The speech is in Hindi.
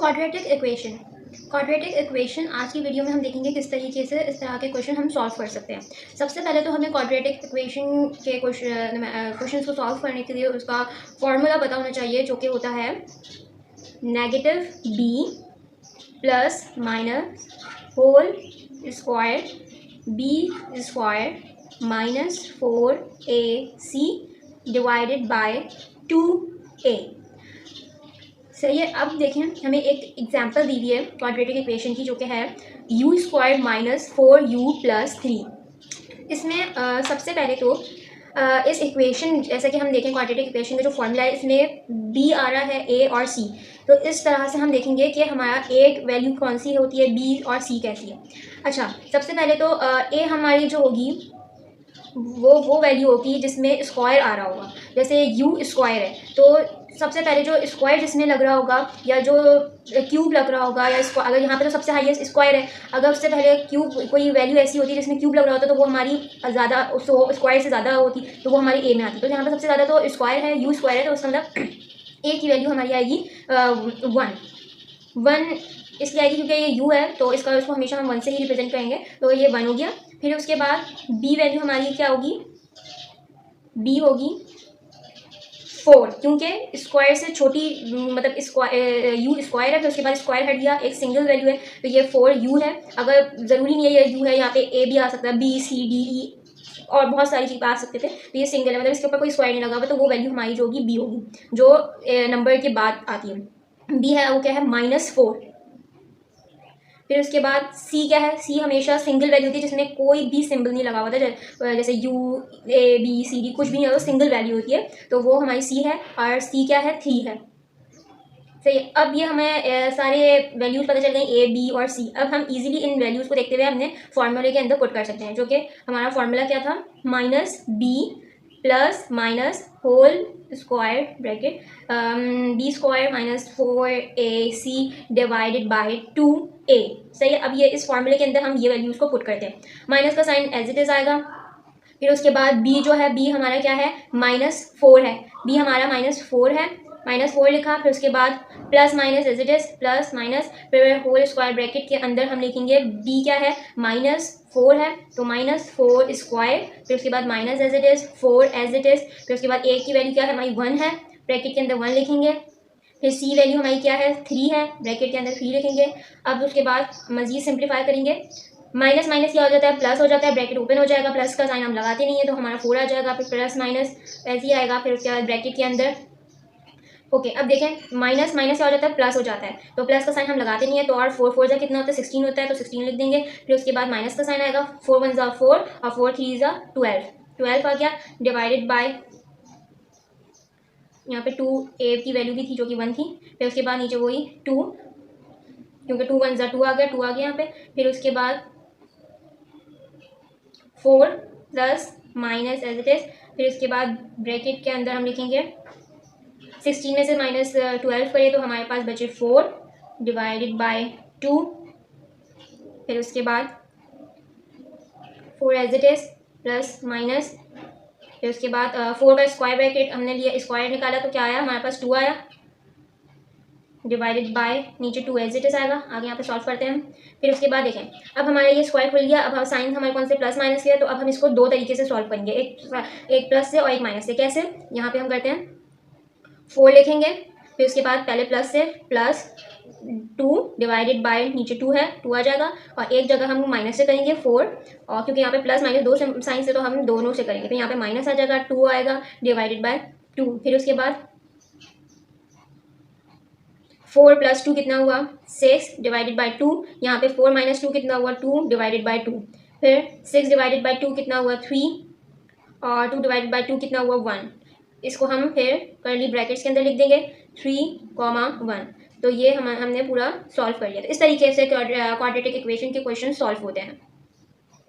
क्वाड्रेटिक इक्वेशन आज की वीडियो में हम देखेंगे किस तरीके से इस तरह के क्वेश्चन हम सॉल्व कर सकते हैं। सबसे पहले तो हमें क्वाड्रेटिक इक्वेशन के क्वेश्चन को सॉल्व करने के लिए उसका फॉर्मूला पता होना चाहिए, जो कि होता है negative B plus minus whole square B square minus 4ac divided by 2a। सही है। अब देखें, हमें एक एग्जांपल दी हुई है क्वाड्रेटिक इक्वेशन की, जो कि है u square minus 4u plus 3। इसमें सबसे पहले तो इस इक्वेशन, जैसा कि हम देखें क्वाड्रेटिक इक्वेशन का जो फॉर्मूला है, इसमें b आ रहा है a और c। तो इस तरह से हम देखेंगे कि हमारा a वैल्यू कौन सी होती है, b और c कैसी है। अच्छा, सबसे पहले तो a हमारी जो होगी वो वैल्यू होगी जिसमें स्क्वायर आ रहा होगा। जैसे u स्क्वायर है, तो सबसे पहले जो स्क्वायर जिसमें लग रहा होगा या जो क्यूब लग रहा होगा, या अगर यहाँ पे तो सबसे हाईएस्ट स्क्वायर है, अगर उससे पहले क्यूब कोई वैल्यू ऐसी होती है जिसमें क्यूब लग रहा होता है, तो वो हमारी ज़्यादा स्क्वायर से ज़्यादा होती, तो वो हमारी ए में आती। तो यहाँ पे सबसे ज़्यादा तो स्क्वायर है, u स्क्वायर है, तो उसका मतलब ए की वैल्यू हमारी आएगी 1 इसलिए आएगी क्योंकि ये u है, तो इसको हमेशा हम 1 से ही रिप्रेजेंट करेंगे। तो ये 1 हो गया। फिर उसके बाद b वैल्यू हमारी क्या होगी, b होगी 4, क्योंकि स्क्वायर से छोटी मतलब u स्क्वायर है, फिर उसके बाद स्क्वायर हट गया, एक सिंगल वैल्यू है, तो ये 4u है। अगर ज़रूरी नहीं है ये u है, यहाँ पे a भी आ सकता है, b c d e और बहुत सारी चीज़ आ सकते थे, तो ये सिंगल है, मतलब इसके ऊपर कोई स्क्वायर नहीं लगा हुआ, तो वो वैल्यू हमारी जो होगी b होगी, जो नंबर के बाद आती है। b है वो क्या है, -4। फिर उसके बाद c क्या है, c हमेशा सिंगल वैल्यू होती है जिसमें कोई भी सिंबल नहीं लगा होता है, जैसे u a b c d कुछ भी नहीं होता, सिंगल वैल्यू होती है, तो वो हमारी c है। और c क्या है, 3 है। सही। अब ये हमें सारे वैल्यूज़ पता चल गए, a b और c। अब हम इजीली इन वैल्यूज़ को देखते हुए हमने फार्मूले के अंदर पुट कर सकते हैं, जो कि हमारा फार्मूला क्या था, -b plus minus whole square bracket b square minus 4ac divided by 2a। सही है। अब ये इस फार्मूले के अंदर हम ये वैल्यूज़ को पुट करते हैं, माइनस का साइन एज इट इज़ आएगा। फिर उसके बाद b जो है, b हमारा क्या है, -4 है, b हमारा -4 है, -4 लिखा। फिर उसके बाद plus minus as it is, plus minus, फिर होल स्क्वायर ब्रैकेट के अंदर हम लिखेंगे b क्या है, -4 है, तो -4 स्क्वायर, फिर उसके बाद minus as it is, 4 as it is, फिर उसके बाद a की वैल्यू क्या है हमारी 1 है, ब्रैकेट के अंदर 1 लिखेंगे। फिर c वैल्यू हमारी क्या है, 3 है, ब्रैकेट के अंदर 3 लिखेंगे। अब उसके बाद मज़ीद सिंप्लीफाई करेंगे, माइनस माइनस क्या हो जाता है, प्लस हो जाता है, ब्रैकेट ओपन हो जाएगा, प्लस का साइन हम लगाते नहीं है, तो हमारा 4 आ जाएगा। फिर प्लस माइनस ऐसे ही आएगा, फिर उसके बाद ब्रैकेट के अंदर ओके। अब देखें, माइनस माइनस क्या हो जाता है, प्लस हो जाता है, तो प्लस का साइन हम लगाते नहीं है, तो और 4 जा कितना होता है, 16 होता है, तो 16 लिख देंगे। फिर उसके बाद माइनस का साइन आएगा, 4 1 ज़ा 4 और 4 3 ज़ा 12 आ गया, डिवाइडेड बाय, यहाँ पे 2a की वैल्यू भी थी जो कि 1 थी। फिर उसके बाद नीचे वही 2, क्योंकि 2 1 ज़ा 2 आ गया, 2 आ गया यहाँ पे। फिर उसके बाद 4 plus minus as it is, फिर उसके बाद ब्रैकेट के अंदर हम लिखेंगे 16 में से -12 करें तो हमारे पास बचे 4 डिवाइडेड बाय 2। फिर उसके बाद 4 as it is plus minus, फिर उसके बाद 4 का स्क्वायर ब्रैकेट हमने लिया, स्क्वायर निकाला तो क्या आया हमारे पास, 2 आया, डिवाइडेड बाय नीचे 2 एज इट इज़ आएगा। आगे यहाँ पे सॉल्व करते हैं हम। फिर उसके बाद देखें, अब हमारा ये स्क्वायर खुल गया। अब हम साइन हमारे कौन से, प्लस माइनस के, तो अब हम इसको दो तरीके से सॉल्व करेंगे, एक प्लस से और एक माइनस से। कैसे, यहाँ पे हम करते हैं 4 लिखेंगे, फिर उसके बाद पहले प्लस से प्लस 2 डिवाइडेड बाय नीचे 2 है, 2 आ जाएगा, और एक जगह हम माइनस से करेंगे 4, और क्योंकि यहाँ पे प्लस माइनस दो साइन से, तो हम दोनों से करेंगे, तो यहाँ पे माइनस आ जाएगा, 2 आएगा डिवाइडेड बाय 2। फिर उसके बाद 4 प्लस 2 कितना हुआ, 6 डिवाइडेड बाय 2, यहाँ पे 4 माइनस 2 कितना हुआ, 2 डिवाइडेड बाय 2। फिर 6 डिवाइडेड बाय 2 कितना हुआ, 3, और 2 डिवाइडेड बाय 2 कितना हुआ, 1। इसको हम फिर कर्ली ब्रैकेट्स के अंदर लिख देंगे 3, 1। तो ये हमने पूरा सॉल्व कर लिया। तो इस तरीके से क्वाड्रेटिक इक्वेशन के क्वेश्चन सॉल्व होते हैं।